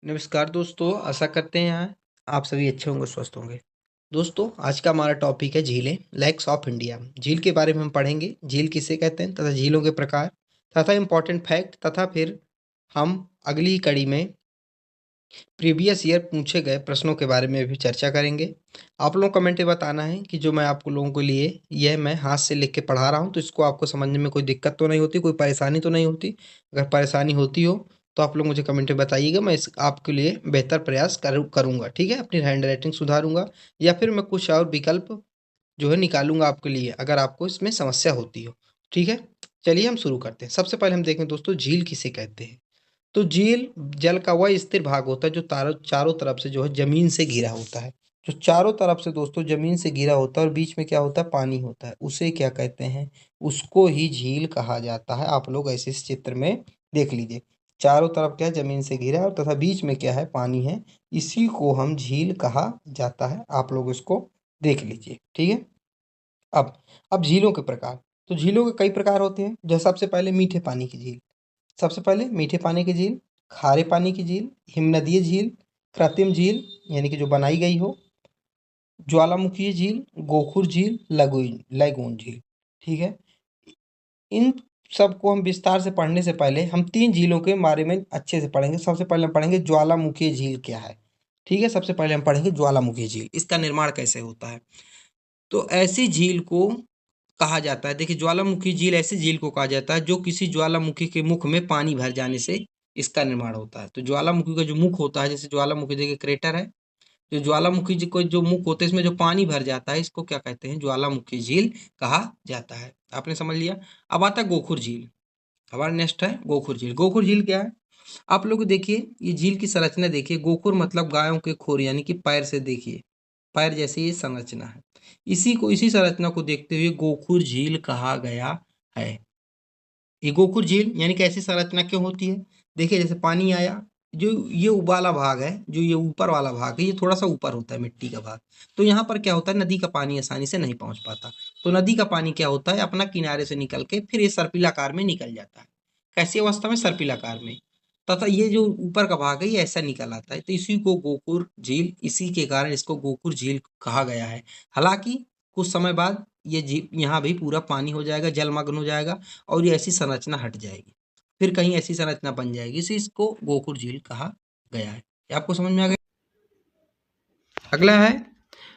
नमस्कार दोस्तों, आशा करते हैं आप सभी अच्छे होंगे, स्वस्थ होंगे। दोस्तों, आज का हमारा टॉपिक है झीलें, लेक्स ऑफ इंडिया। झील के बारे में हम पढ़ेंगे, झील किसे कहते हैं तथा झीलों के प्रकार तथा इम्पोर्टेंट फैक्ट तथा फिर हम अगली कड़ी में प्रीवियस ईयर पूछे गए प्रश्नों के बारे में भी चर्चा करेंगे। आप लोगों को कमेंट में बताना है कि जो मैं आपको लोगों के लिए यह मैं हाथ से लिख के पढ़ा रहा हूँ, तो इसको आपको समझने में कोई दिक्कत तो नहीं होती, कोई परेशानी तो नहीं होती? अगर परेशानी होती हो, तो आप लोग मुझे कमेंट में बताइएगा, मैं इस आपके लिए बेहतर प्रयास करूँगा, ठीक है? अपनी हैंड राइटिंग सुधारूँगा या फिर मैं कुछ और विकल्प जो है निकालूँगा आपके लिए, अगर आपको इसमें समस्या होती हो, ठीक है? चलिए हम शुरू करते हैं। सबसे पहले हम देखें दोस्तों, झील किसे कहते हैं? तो झील जल का वह स्थिर भाग होता है जो तारों चारों तरफ से जो है जमीन से घिरा होता है। जो चारों तरफ से दोस्तों जमीन से घिरा होता है और बीच में क्या होता है, पानी होता है, उसे क्या कहते हैं? उसको ही झील कहा जाता है। आप लोग ऐसे इस चित्र में देख लीजिए, चारों तरफ क्या है, जमीन से घिरा है और तथा बीच में क्या है, पानी है। इसी को हम झील कहा जाता है। आप लोग इसको देख लीजिए, ठीक है? अब अब झीलों के प्रकार। तो झीलों के कई प्रकार होते हैं। जैसे सबसे पहले मीठे पानी की झील। सबसे पहले मीठे पानी की झील, खारे पानी की झील, हिमनदीय झील, कृत्रिम झील यानी कि जो बनाई गई हो, ज्वालामुखी झील, गोखुर झील, लगुन लैगून झील, ठीक है? इन सबको हम विस्तार से पढ़ने से पहले हम 3 झीलों के बारे में अच्छे से पढ़ेंगे। सबसे पहले हम पढ़ेंगे ज्वालामुखी झील क्या है, ठीक है? सबसे पहले हम पढ़ेंगे ज्वालामुखी झील, इसका निर्माण कैसे होता है। तो ऐसी झील को कहा जाता है, देखिए ज्वालामुखी झील ऐसी झील को कहा जाता है जो किसी ज्वालामुखी के मुख में पानी भर जाने से इसका निर्माण होता है। तो ज्वालामुखी का जो मुख होता है, जैसे ज्वालामुखी देखिए क्रेटर है, जो ज्वालामुखी जी को जो मुख होता है इसमें जो पानी भर जाता है, इसको क्या कहते हैं? ज्वालामुखी झील कहा जाता है। आपने समझ लिया। अब आता है गोखुर झील। हमारा नेक्स्ट है गोखुर झील। गोखुर झील क्या है? आप लोग देखिए, ये झील की संरचना देखिए। गोखुर मतलब गायों के खुर यानी कि पैर से देखिए, पैर जैसी ये संरचना है। इसी संरचना को देखते हुए गोखुर झील कहा गया है। ये गोखुर झील यानी कि ऐसी संरचना क्यों होती है? देखिए, जैसे पानी आया, जो ये वाला भाग है, जो ये ऊपर वाला भाग है, ये थोड़ा सा ऊपर होता है, मिट्टी का भाग। तो यहाँ पर क्या होता है, नदी का पानी आसानी से नहीं पहुंच पाता। तो नदी का पानी क्या होता है, अपना किनारे से निकल के फिर ये सर्पिलाकार में निकल जाता है। कैसी अवस्था में? सर्पिलाकार में। तथा ये जो ऊपर का भाग है, ये ऐसा निकल आता है। तो इसी को गोखुर झील, इसी के कारण इसको गोखुर झील कहा गया है। हालांकि कुछ समय बाद ये झील यहाँ भी पूरा पानी हो जाएगा, जलमग्न हो जाएगा और ये ऐसी संरचना हट जाएगी, फिर कहीं ऐसी संरचना बन जाएगी, इसी इसको गोखुर झील कहा गया है। ये आपको समझ में आ गया? अगला है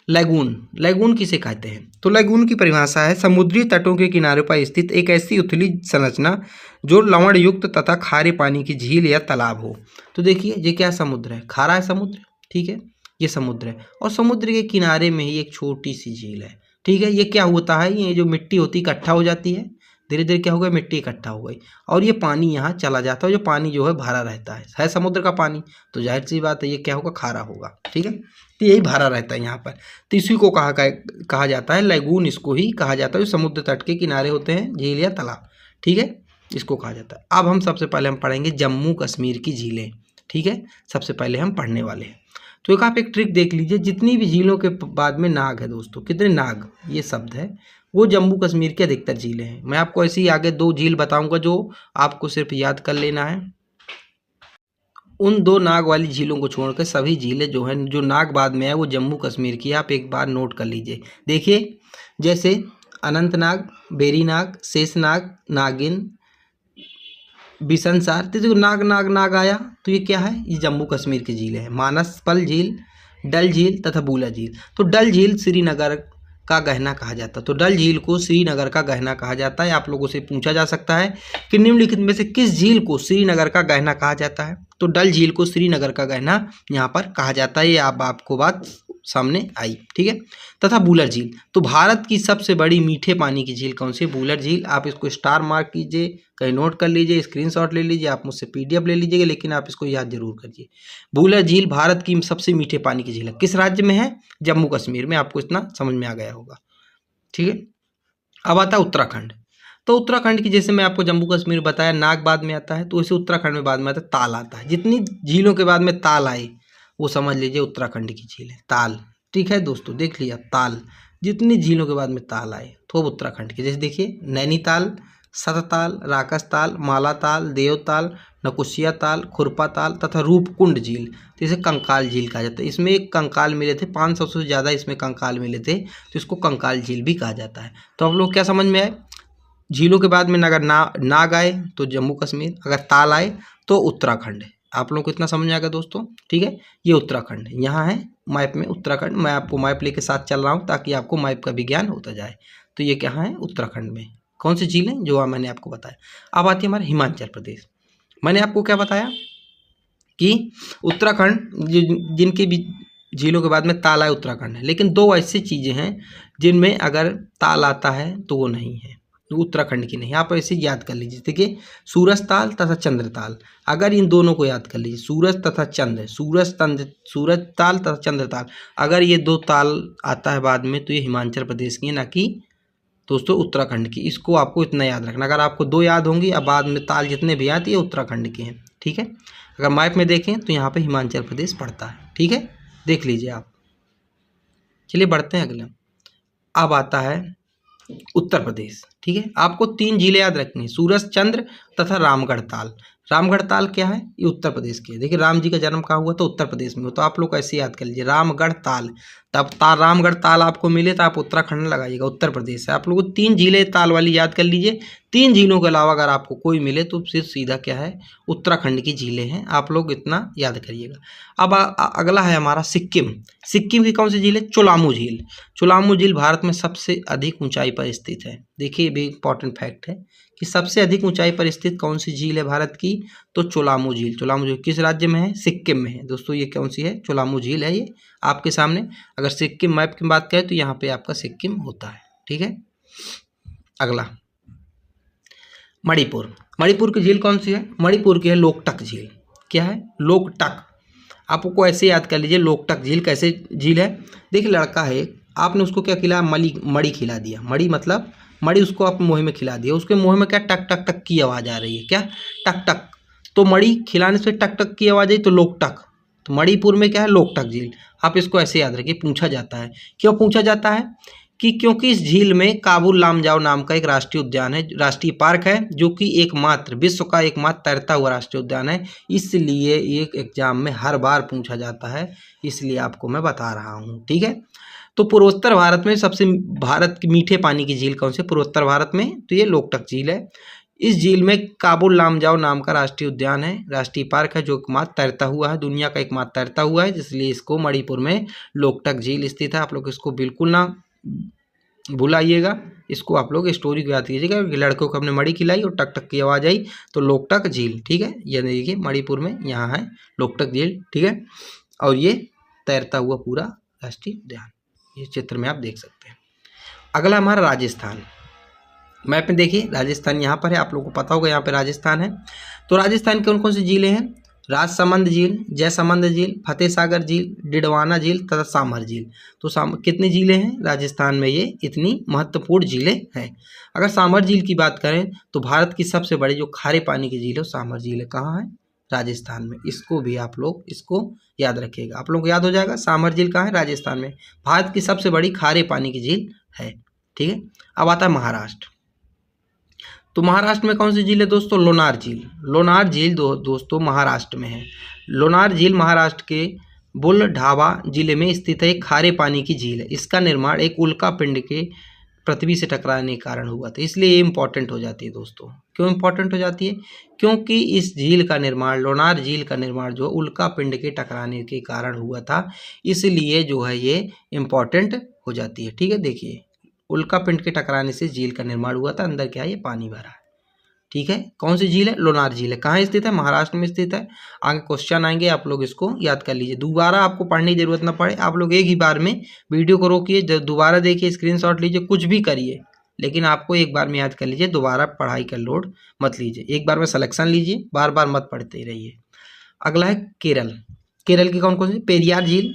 लैगून। लैगून किसे कहते हैं? तो लैगून की परिभाषा है समुद्री तटों के किनारों पर स्थित एक ऐसी उथली संरचना जो लवण युक्त तथा खारे पानी की झील या तालाब हो। तो देखिए, ये क्या समुद्र है? खारा है समुद्र, ठीक है? ये समुद्र है और समुद्र के किनारे में ही एक छोटी सी झील है, ठीक है? ये क्या होता है, ये जो मिट्टी होती है इकट्ठा हो जाती है, धीरे धीरे क्या हो गया, मिट्टी इकट्ठा हो गई और ये पानी यहाँ चला जाता है। जो पानी जो है भरा रहता है समुद्र का पानी, तो जाहिर सी बात है ये क्या होगा, खारा होगा, ठीक है? तो यही भरा रहता है यहाँ पर। तो इसी को कहा जाता है लैगून। इसको ही कहा जाता है जो समुद्र तट के किनारे होते हैं, झील या तालाब, ठीक है? इसको कहा जाता है। अब हम सबसे पहले हम पढ़ेंगे जम्मू कश्मीर की झीलें, ठीक है? सबसे पहले हम पढ़ने वाले हैं। तो एक आप एक ट्रिक देख लीजिए, जितनी भी झीलों के बाद में नाग है दोस्तों, कितने नाग ये शब्द है, वो जम्मू कश्मीर की अधिकतर झीलें हैं। मैं आपको ऐसे ही आगे 2 झील बताऊंगा जो आपको सिर्फ याद कर लेना है। उन 2 नाग वाली झीलों को छोड़कर सभी झीलें जो हैं, जो नाग बाद में है, वो जम्मू कश्मीर की है। आप एक बार नोट कर लीजिए। देखिए, जैसे अनंतनाग, बेरीनाग, शेषनाग, नागिन, बिशनसार। तो जो नाग नाग नाग आया, तो ये क्या है, ये जम्मू कश्मीर की झीलें हैं। मानसपल झील, डल झील तथा बूला झील। तो डल झील श्रीनगर का गहना कहा जाता है। तो डल झील को श्रीनगर का गहना कहा जाता है। आप लोगों से पूछा जा सकता है कि निम्नलिखित में से किस झील को श्रीनगर का गहना कहा जाता है? तो डल झील को श्रीनगर का गहना यहाँ पर कहा जाता है। ये आपको बात सामने आई, ठीक है? तथा बूलर झील। तो भारत की सबसे बड़ी मीठे पानी की झील कौन सी? बूलर झील। आप इसको स्टार मार्क कीजिए, कहीं नोट कर लीजिए, स्क्रीनशॉट ले लीजिए, आप मुझसे पीडीएफ ले लीजिएगा, लेकिन आप इसको याद जरूर करिए। बूलर झील भारत की सबसे मीठे पानी की झील है। किस राज्य में है? जम्मू कश्मीर में। आपको इतना समझ में आ गया होगा, ठीक है? अब आता है उत्तराखंड। तो उत्तराखंड की, जैसे मैं आपको जम्मू कश्मीर बताया नाग बाद में आता है, तो वैसे उत्तराखंड में बाद में आता है ताल आता है। जितनी झीलों के बाद में ताल आए, वो समझ लीजिए उत्तराखंड की झील है, ताल, ठीक है दोस्तों? देख लिया, ताल। जितनी झीलों के बाद में ताल आए तो अब उत्तराखंड की, जैसे देखिए नैनीताल, सतताल, राकसताल, मालाताल, देवताल, नकुसिया ताल, खुरपा ताल तथा रूपकुंड झील, तो इसे कंकाल झील कहा जाता है। इसमें एक कंकाल मिले थे, 500 से ज़्यादा इसमें कंकाल मिले थे, तो इसको कंकाल झील भी कहा जाता है। तो आप लोग क्या समझ में आए? झीलों के बाद में अगर नाग आए तो जम्मू कश्मीर, अगर ताल आए तो उत्तराखंड है। आप लोग को इतना समझ में आएगा दोस्तों, ठीक है। ये उत्तराखंड है, यहाँ है मैप में उत्तराखंड। मैं आपको मैप लेके साथ चल रहा हूँ ताकि आपको मैप का भी ज्ञान होता जाए। तो ये क्या है? उत्तराखंड में कौन सी झील है जो मैंने आपको बताया। अब आती है हमारे हिमाचल प्रदेश। मैंने आपको क्या बताया कि उत्तराखंड जिनकी भी झीलों के बाद में ताल आए उत्तराखंड है, लेकिन दो ऐसी चीज़ें हैं जिनमें अगर ताल आता है तो वो नहीं है, उत्तराखंड की नहीं। आप ऐसे याद कर लीजिए, देखिए सूरज ताल तथा चंद्र ताल, अगर इन दोनों को याद कर लीजिए, सूरज तथा चंद्र, सूरज ताल तथा चंद्र ताल, अगर ये दो ताल आता है बाद में तो ये हिमाचल प्रदेश की है, ना कि दोस्तों उत्तराखंड की। इसको आपको इतना याद रखना, अगर आपको दो याद होंगी अब बाद में ताल जितने भी आती है उत्तराखंड की हैं, ठीक है। अगर मैप में देखें तो यहाँ पे हिमाचल प्रदेश पड़ता है, ठीक है, देख लीजिए आप। चलिए बढ़ते हैं अगले। अब आता है उत्तर प्रदेश, ठीक है। आपको 3 जिले याद रखनी है, सूरज चंद्र तथा रामगढ़ ताल। रामगढ़ ताल क्या है? ये उत्तर प्रदेश की है। देखिए राम जी का जन्म कहाँ हुआ? तो उत्तर प्रदेश में हुआ। तो आप लोग ऐसे याद कर लीजिए, रामगढ़ ताल। तब रामगढ़ ताल आपको मिले तो आप उत्तराखंड लगाइएगा, उत्तर प्रदेश है। आप लोगों को 3 जिले ताल वाली याद कर लीजिए। 3 झीलों के अलावा अगर आपको कोई मिले तो सिर्फ सीधा क्या है? उत्तराखंड की झीलें हैं। आप लोग इतना याद करिएगा। अब अगला है हमारा सिक्किम। सिक्किम की कौन सी झील है? चोलामू झील। चोलामू झील भारत में सबसे अधिक ऊंचाई पर स्थित है। देखिए ये भी इंपॉर्टेंट फैक्ट है कि सबसे अधिक ऊंचाई पर स्थित कौन सी झील है भारत की? तो चोलामू झील। चोलामू झील किस राज्य में है? सिक्किम में है। दोस्तों ये कौन सी है? चोलामू झील है, ये आपके सामने। अगर सिक्किम मैप की बात करें तो यहाँ पे आपका सिक्किम होता है, ठीक है। अगला मणिपुर। मणिपुर की झील कौन सी है? मणिपुर की है लोकटक झील। क्या है? लोकटक। आपको ऐसे याद कर लीजिए, लोकटक झील कैसे झील है? देखिए लड़का है, आपने उसको क्या खिलाया? मड़ी खिला दिया। मड़ी मतलब मड़ी उसको आप मुँह में खिला दिया, उसके मुँह में क्या टक टक टक की आवाज़ आ रही है, क्या? टक टक। तो मड़ी खिलाने से टक टक की आवाज़ आई तो लोकटक। तो मणिपुर में क्या है? लोकटक झील। आप इसको ऐसे याद रखिए, पूछा जाता है। क्यों पूछा जाता है? कि क्योंकि इस झील में काबुल लामजाओ नाम का एक राष्ट्रीय उद्यान है, राष्ट्रीय पार्क है, जो कि एकमात्र विश्व का एकमात्र तैरता हुआ राष्ट्रीय उद्यान है। इसलिए एक एग्जाम में हर बार पूछा जाता है, इसलिए आपको मैं बता रहा हूँ, ठीक है। तो पूर्वोत्तर भारत में सबसे भारत की मीठे पानी की झील कौन सी? पूर्वोत्तर भारत में तो ये लोकटक झील है। इस झील में काबुल लामजाओ नाम का राष्ट्रीय उद्यान है, राष्ट्रीय पार्क है, जो एकमात्र तैरता हुआ है, दुनिया का एकमात्र तैरता हुआ है, इसलिए इसको मणिपुर में लोकटक झील स्थित है। आप लोग इसको बिल्कुल ना भुलाइएगा, इसको आप लोग स्टोरी को याद कीजिएगा। लड़कों को हमने मड़ी खिलाई और टक टक की आवाज़ आई तो लोकटक झील, ठीक है। ये देखिए मणिपुर में यहाँ है लोकटक झील, ठीक है। और ये तैरता हुआ पूरा राष्ट्रीय उद्यान, ये चित्र में आप देख सकते हैं। अगला हमारा राजस्थान। मैप में देखिए राजस्थान यहाँ पर है, आप लोगों को पता होगा यहाँ पे राजस्थान है। तो राजस्थान के कौन कौन सी झीलें हैं? राजसमंद झील, जयसमंद झील, फतेह सागर झील, डिडवाना झील तथा सामर झील। तो कितनी झीलें हैं राजस्थान में? ये इतनी महत्वपूर्ण झीलें हैं। अगर सामर झील की बात करें तो भारत की सबसे बड़ी जो खारे पानी की झील है सामर झील है। कहाँ है? राजस्थान में। इसको भी आप लोग इसको याद रखिएगा, आप लोगों को याद हो जाएगा। सामर झील कहाँ है? राजस्थान में। भारत की सबसे बड़ी खारे पानी की झील है, ठीक है। अब आता है महाराष्ट्र। तो महाराष्ट्र में कौन सी झील है दोस्तों? लोनार झील। लोनार झील दोस्तों महाराष्ट्र में है। लोनार झील महाराष्ट्र के बुलढाणा जिले में स्थित है, एक खारे पानी की झील है। इसका निर्माण एक उल्का पिंड के पृथ्वी से टकराने के कारण हुआ था, इसलिए ये इंपॉर्टेंट हो जाती है दोस्तों। क्यों इंपॉर्टेंट हो जाती है? क्योंकि इस झील का निर्माण, लोनार झील का निर्माण जो उल्का पिंड के टकराने के कारण हुआ था, इसलिए जो है ये इंपॉर्टेंट हो जाती है, ठीक है। देखिए उल्का पिंड के टकराने से झील का निर्माण हुआ था, अंदर क्या है? ये पानी भरा है, ठीक है। कौन सी झील है? लोनार झील है। कहाँ स्थित है? महाराष्ट्र में स्थित है। आगे क्वेश्चन आएंगे, आप लोग इसको याद कर लीजिए, दोबारा आपको पढ़ने की जरूरत ना पड़े। आप लोग एक ही बार में वीडियो को रोकिए, दोबारा देखिए, स्क्रीनशॉट लीजिए, कुछ भी करिए, लेकिन आपको एक बार में याद कर लीजिए, दोबारा पढ़ाई का लोड मत लीजिए। एक बार में सिलेक्शन लीजिए, बार बार मत पढ़ते रहिए। अगला है केरल। केरल की कौन कौन सी? पेरियार झील,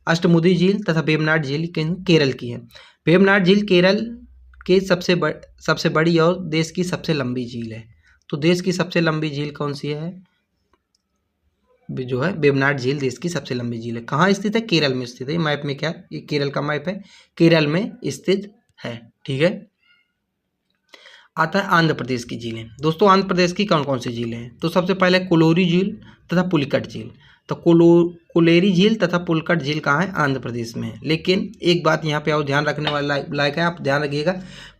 अष्टमुदी झील तथा वेम्बनाड झील केरल की है। वेम्बनाड झील केरल के सबसे बड़ी और देश की सबसे लंबी झील है। तो देश की सबसे लंबी झील कौन सी है? जो है वेम्बनाड झील देश की सबसे लंबी झील है। कहाँ स्थित है? केरल में स्थित है। मैप में क्या? ये केरल का मैप है, केरल में स्थित है, ठीक है। आता है आंध्र प्रदेश की झीलें। दोस्तों आंध्र प्रदेश की कौन कौन सी झीलें हैं? तो सबसे पहले कोलोरी झील तथा पुलिकट झील। तो कोलेरी झील तथा पुलिकट झील कहाँ है? आंध्र प्रदेश में है। लेकिन एक बात यहाँ पे और ध्यान रखने वाला लायक है, आप ध्यान रखिएगा,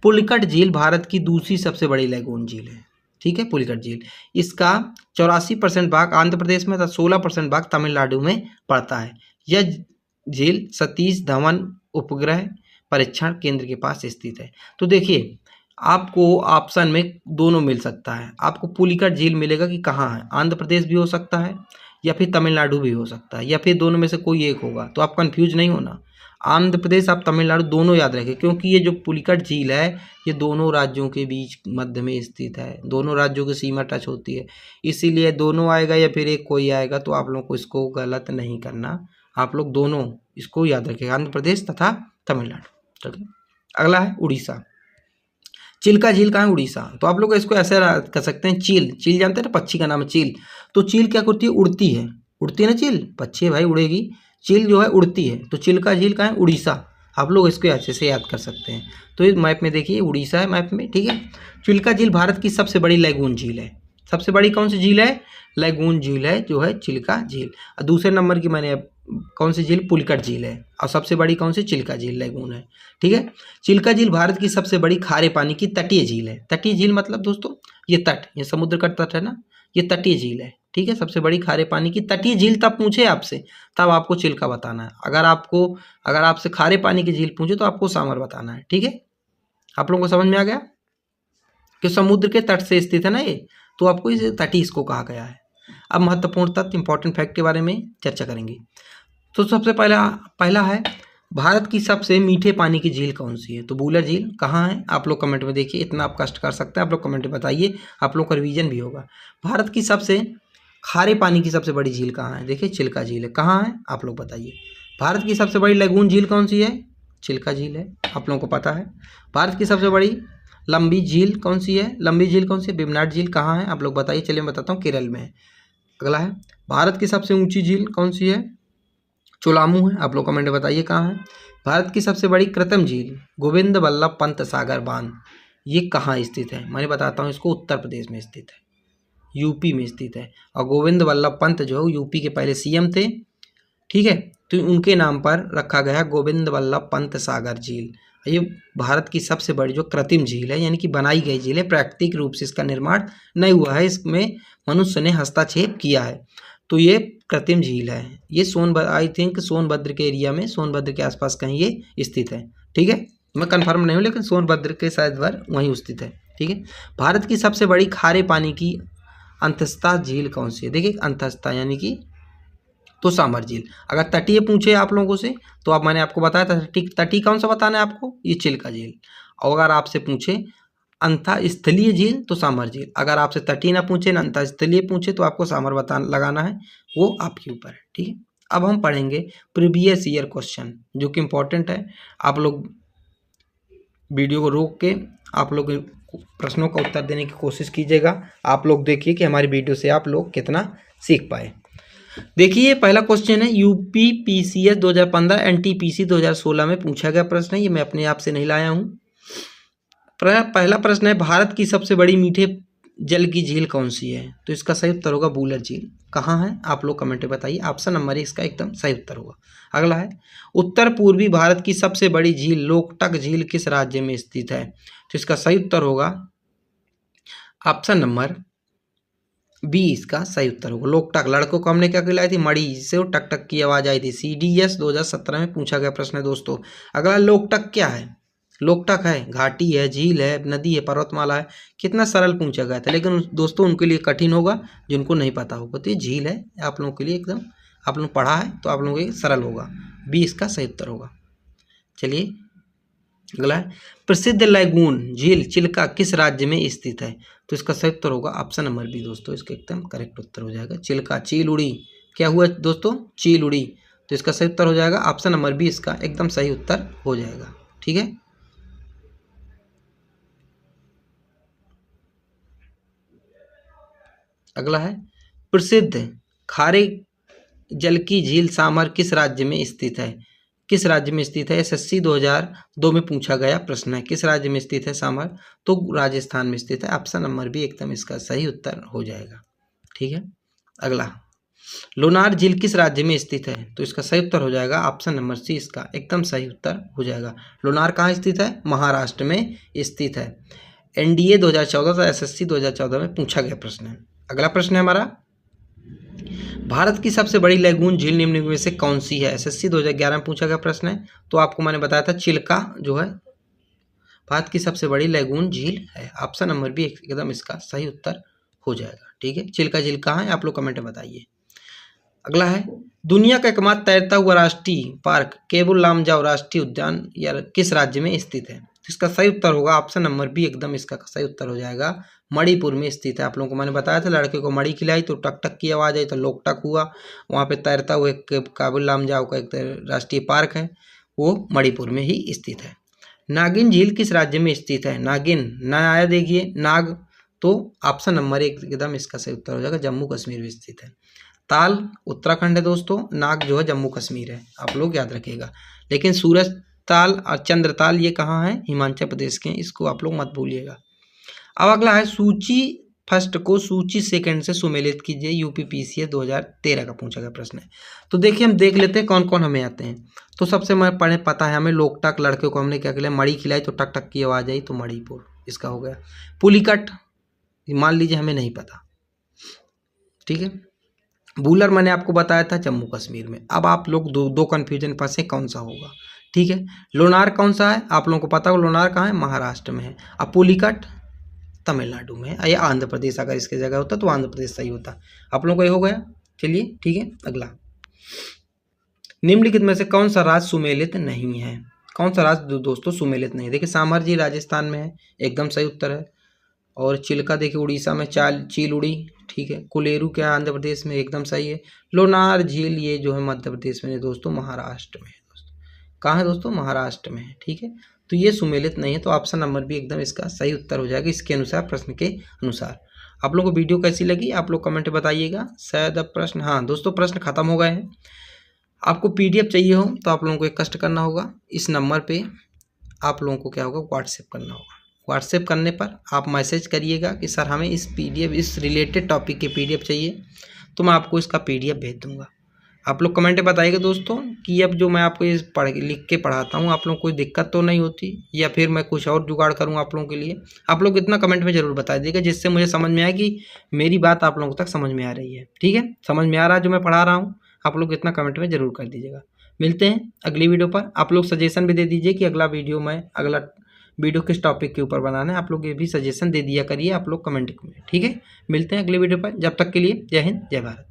पुलिकट झील भारत की दूसरी सबसे बड़ी लैगून झील है। ठीक है, पुलिकट झील, इसका 84% भाग आंध्र प्रदेश में तथा 16% भाग तमिलनाडु में पड़ता है। यह झील सतीश धवन उपग्रह परीक्षण केंद्र के पास स्थित है। तो देखिए, आपको ऑप्शन में दोनों मिल सकता है। आपको पुलिकट झील मिलेगा कि कहाँ है, आंध्र प्रदेश भी हो सकता है या फिर तमिलनाडु भी हो सकता है, या फिर दोनों में से कोई एक होगा। तो आप कंफ्यूज नहीं होना, आंध्र प्रदेश आप तमिलनाडु दोनों याद रखें, क्योंकि ये जो पुलिकट झील है ये दोनों राज्यों के बीच मध्य में स्थित है, दोनों राज्यों की सीमा टच होती है, इसीलिए दोनों आएगा या फिर एक कोई आएगा। तो आप लोग को इसको गलत नहीं करना, आप लोग दोनों इसको याद रखें, आंध्र प्रदेश तथा तमिलनाडु। ठीक है, अगला है उड़ीसा। चिल्का झील कहाँ है? उड़ीसा। तो आप लोग इसको ऐसे कर सकते हैं, चील। चील जानते हैं ना, पक्षी का नाम है चील। तो चील क्या करती है? उड़ती है। उड़ती है ना चील, पक्षी है भाई, उड़ेगी। चील जो है उड़ती है। तो चिल्का झील कहाँ है? उड़ीसा। आप लोग इसको अच्छे से याद कर सकते हैं। तो इस मैप में देखिए उड़ीसा है मैप में। ठीक है, चिल्का झील भारत की सबसे बड़ी लैगून झील है। सबसे बड़ी कौन सी झील है? लैगून झील है जो है चिल्का झील। और दूसरे नंबर की मैंने कौन सी झील? पुलिकट झील है। और सबसे बड़ी कौन सी? चिल्का झील लैगून है। ठीक है, चिल्का झील भारत की सबसे बड़ी खारे पानी की तटीय झील है। तटीय झील मतलब दोस्तों ये तट, ये समुद्र का तट है ना, ये तटीय झील है। ठीक है, सबसे बड़ी खारे पानी की तटीय झील तब पूछे आपसे तब आपको चिल्का बताना है। अगर आपसे खारे पानी की झील पूछे तो आपको सामर बताना है। ठीक है, आप लोगों को समझ में आ गया कि समुद्र के तट से स्थित है ना ये, तो आपको इसे तटीय इसको कहा गया है। अब महत्वपूर्ण तथ्य, इंपॉर्टेंट फैक्ट के बारे में चर्चा करेंगे। तो सबसे पहला है, भारत की सबसे मीठे पानी की झील कौन सी है? तो बूलर झील। कहाँ है? आप लोग कमेंट में देखिए, इतना आप कष्ट कर सकते हैं, आप लोग कमेंट में बताइए, आप लोग का रिवीजन भी होगा। भारत की सबसे खारे पानी की सबसे बड़ी झील कहाँ है? देखिए चिल्का झील है। कहाँ है? आप लोग बताइए। भारत की सबसे बड़ी लैगून झील कौन सी है? चिल्का झील है, आप लोगों को पता है। भारत की सबसे बड़ी लंबी झील कौन सी है? लंबी झील कौन सी है? वेम्बनाड झील। कहाँ है? आप लोग बताइए। चलिए मैं बताता हूँ, केरल में है। अगला है, भारत की सबसे ऊंची झील कौन सी है? चोलामू है। आप लोग कमेंट में बताइए कहाँ है। भारत की सबसे बड़ी कृत्रिम झील गोविंद वल्लभ पंत सागर बांध, ये कहाँ स्थित है? मैं बताता हूँ इसको, उत्तर प्रदेश में स्थित है, यूपी में स्थित है। और गोविंद वल्लभ पंत जो यूपी के पहले सीएम थे। ठीक है, तो उनके नाम पर रखा गया गोविंद वल्लभ पंत सागर झील। ये भारत की सबसे बड़ी जो कृत्रिम झील है, यानी कि बनाई गई झील है, प्राकृतिक रूप से इसका निर्माण नहीं हुआ है, इसमें मनुष्य ने हस्तक्षेप किया है। तो ये कृत्रिम झील है। ये आई थिंक सोनभद्र के एरिया में, सोनभद्र के आसपास कहीं ये स्थित है। ठीक है, मैं कंफर्म नहीं हूँ, लेकिन सोनभद्र के शायद वहीं स्थित है। ठीक है, भारत की सबसे बड़ी खारे पानी की अंतस्था झील कौन सी है? देखिए अंतस्था यानी कि तो सामर झील। अगर तटीय पूछे आप लोगों से तो अब मैंने आपको बताया था तटीय कौन सा बताना है आपको, ये चिल्का झील। और अगर आपसे पूछे अंतःस्थलीय झील तो सामर झील। अगर आपसे तटीय ना पूछे ना अंतःस्थलीय पूछे तो आपको सामर लगाना है, वो आपके ऊपर है। ठीक है, अब हम पढ़ेंगे प्रीवियस ईयर क्वेश्चन जो कि इंपॉर्टेंट है। आप लोग वीडियो को रोक के आप लोग प्रश्नों का उत्तर देने की कोशिश कीजिएगा। आप लोग देखिए कि हमारी वीडियो से आप लोग कितना सीख पाए। देखिए पहला क्वेश्चन है, यूपी पीसीएस 2015 एनटीपीसी 2016 में पूछा गया प्रश्न है, ये मैं अपने आप से नहीं लाया हूँ। पहला प्रश्न है, भारत की सबसे बड़ी मीठे जल की झील कौन सी है? तो इसका सही उत्तर होगा बूलर झील। कहाँ है? आप लोग कमेंट में बताइए। ऑप्शन नंबर इसका एकदम सही उत्तर होगा। अगला है, उत्तर पूर्वी भारत की सबसे बड़ी झील लोकटक झील किस राज्य में स्थित है? तो इसका सही उत्तर होगा ऑप्शन नंबर बी, इसका सही उत्तर होगा लोकटक। लड़कों को हमने क्या खिलाई थी? मड़ी, से टक टक की आवाज आई थी। CDS 2017 में पूछा गया प्रश्न है दोस्तों। अगला, लोकटक क्या है? लोकटक है घाटी है, झील है, नदी है, पर्वतमाला है। कितना सरल पूछा गया था, लेकिन दोस्तों उनके लिए कठिन होगा जिनको नहीं पता होगा। तो ये झील है आप लोगों के लिए एकदम, आप लोग पढ़ा है तो आप लोगों के लिए सरल होगा। बी इसका सही उत्तर होगा। चलिए अगला है, प्रसिद्ध लैगून झील चिल्का किस राज्य में स्थित है? तो इसका सही उत्तर होगा ऑप्शन नंबर बी दोस्तों, इसका एकदम करेक्ट उत्तर हो जाएगा चिल्का। चील उड़ी, क्या हुआ दोस्तों? चील उड़ी। तो इसका सही उत्तर हो जाएगा ऑप्शन नंबर बी, इसका एकदम सही उत्तर हो जाएगा। ठीक है, अगला है, प्रसिद्ध खारे जल की झील सामर किस राज्य में स्थित है? किस राज्य में स्थित है? एसएससी 2002 में पूछा गया प्रश्न है। किस राज्य में स्थित है सामर? तो राजस्थान में स्थित है। ऑप्शन नंबर बी एकदम इसका सही उत्तर हो जाएगा। ठीक है, अगला, लोनार झील किस राज्य में स्थित है? तो इसका सही उत्तर हो जाएगा ऑप्शन नंबर सी, इसका एकदम सही उत्तर हो जाएगा। लोनार कहाँ स्थित है? महाराष्ट्र में स्थित है। एनडीए 2014 तथा एसएससी 2014 में पूछा गया प्रश्न है। अगला प्रश्न है हमारा, भारत की सबसे बड़ी लैगून झील निम्न में से कौन सी है? एसएससी 2011 में पूछा गया प्रश्न है। तो आपको मैंने बताया था चिल्का जो है भारत की सबसे बड़ी लैगून झील है। ऑप्शन नंबर बी एकदम इसका सही उत्तर हो जाएगा। ठीक है, चिल्का झील कहाँ है? आप लोग कमेंट में बताइए। अगला है, दुनिया का एकमात्र तैरता हुआ राष्ट्रीय पार्क केबुल लामजाओ राष्ट्रीय उद्यान या किस राज्य में स्थित है? इसका सही उत्तर होगा ऑप्शन नंबर बी एकदम इसका सही उत्तर हो जाएगा। मणिपुर में स्थित है। आप लोगों को मैंने बताया था लड़के को मणि खिलाई तो टक टक की आवाज़ आई तो लोकटक हुआ। वहाँ पे तैरता हुआ एक केबुल लामजाओ का एक राष्ट्रीय पार्क है, वो मणिपुर में ही स्थित है। नागिन झील किस राज्य में स्थित है? नागिन ना आया देखिए नाग, तो ऑप्शन नंबर एक एकदम इसका सही उत्तर हो जाएगा, जम्मू कश्मीर में स्थित है। ताल उत्तराखंड है दोस्तों, नाग जो है जम्मू कश्मीर है, आप लोग याद रखिएगा। लेकिन सूरज ताल और चंद्रताल ये कहाँ है? हिमाचल प्रदेश के हैं, इसको आप लोग मत भूलिएगा। अब अगला है, सूची फर्स्ट को सूची सेकंड से सुमेलित कीजिए। यूपीपीसीएस 2013 का पूछा गया प्रश्न है। तो देखिए हम देख लेते हैं कौन कौन हमें आते हैं। तो सबसे मैं पढ़े पता है हमें लोकटक, लड़के को हमने क्या खिलाया? मणि खिलाई तो टक टक की आवाज़ आई तो मणिपुर इसका हो गया। पुलिकट मान लीजिए हमें नहीं पता। ठीक है, वूलर मैंने आपको बताया था जम्मू कश्मीर में। अब आप लोग दो कन्फ्यूजन फंसे कौन सा होगा। ठीक है, लोनार कौन सा है? आप लोगों को पता हो लोनार कहाँ है? महाराष्ट्र में है। अब पुलिकट तमिलनाडु में है या आंध्र प्रदेश, अगर इसकी जगह होता तो आंध्र प्रदेश सही होता। आप लोगों को ये हो गया। चलिए ठीक है, अगला, निम्नलिखित में से कौन सा राज्य सुमेलित नहीं है? कौन सा राज्य दोस्तों सुमेलित नहीं है? देखिए सामर जी राजस्थान में है, एकदम सही उत्तर है। और चिल्का देखिए उड़ीसा में चील उड़ी। ठीक है, कुलेरू क्या आंध्र प्रदेश में, एकदम सही है। लोनार झील ये जो है मध्य प्रदेश में है दोस्तों, महाराष्ट्र में है दोस्तों। कहाँ है दोस्तों? महाराष्ट्र में है। ठीक है, तो ये सुमेलित नहीं है, तो ऑप्शन नंबर भी एकदम इसका सही उत्तर हो जाएगा इसके अनुसार, प्रश्न के अनुसार। आप लोगों को वीडियो कैसी लगी आप लोग कमेंट बताइएगा। शायद अब प्रश्न, हाँ दोस्तों प्रश्न खत्म हो गए हैं। आपको पीडीएफ चाहिए हो तो आप लोगों को एक कष्ट करना होगा, इस नंबर पे आप लोगों को क्या होगा? व्हाट्सएप करना होगा। व्हाट्सएप करने पर आप मैसेज करिएगा कि सर हमें इस पीडीएफ, इस रिलेटेड टॉपिक के पीडीएफ चाहिए, तो मैं आपको इसका पीडीएफ भेज दूंगा। आप लोग कमेंट में बताइएगा दोस्तों कि अब जो मैं आपको ये लिख के पढ़ाता हूँ आप लोगों को कोई दिक्कत तो नहीं होती, या फिर मैं कुछ और जुगाड़ करूँ आप लोगों के लिए। आप लोग इतना कमेंट में ज़रूर बता दीजिएगा जिससे मुझे समझ में आए कि मेरी बात आप लोगों तक समझ में आ रही है। ठीक है, समझ में आ रहा है जो मैं पढ़ा रहा हूँ? आप लोग इतना कमेंट में ज़रूर कर दीजिएगा। मिलते हैं अगली वीडियो पर। आप लोग सजेशन भी दे दीजिए कि अगला वीडियो किस टॉपिक के ऊपर बनाना है। आप लोग ये भी सजेशन दे दिया करिए आप लोग कमेंट में। ठीक है, मिलते हैं अगले वीडियो पर, जब तक के लिए जय हिंद जय भारत।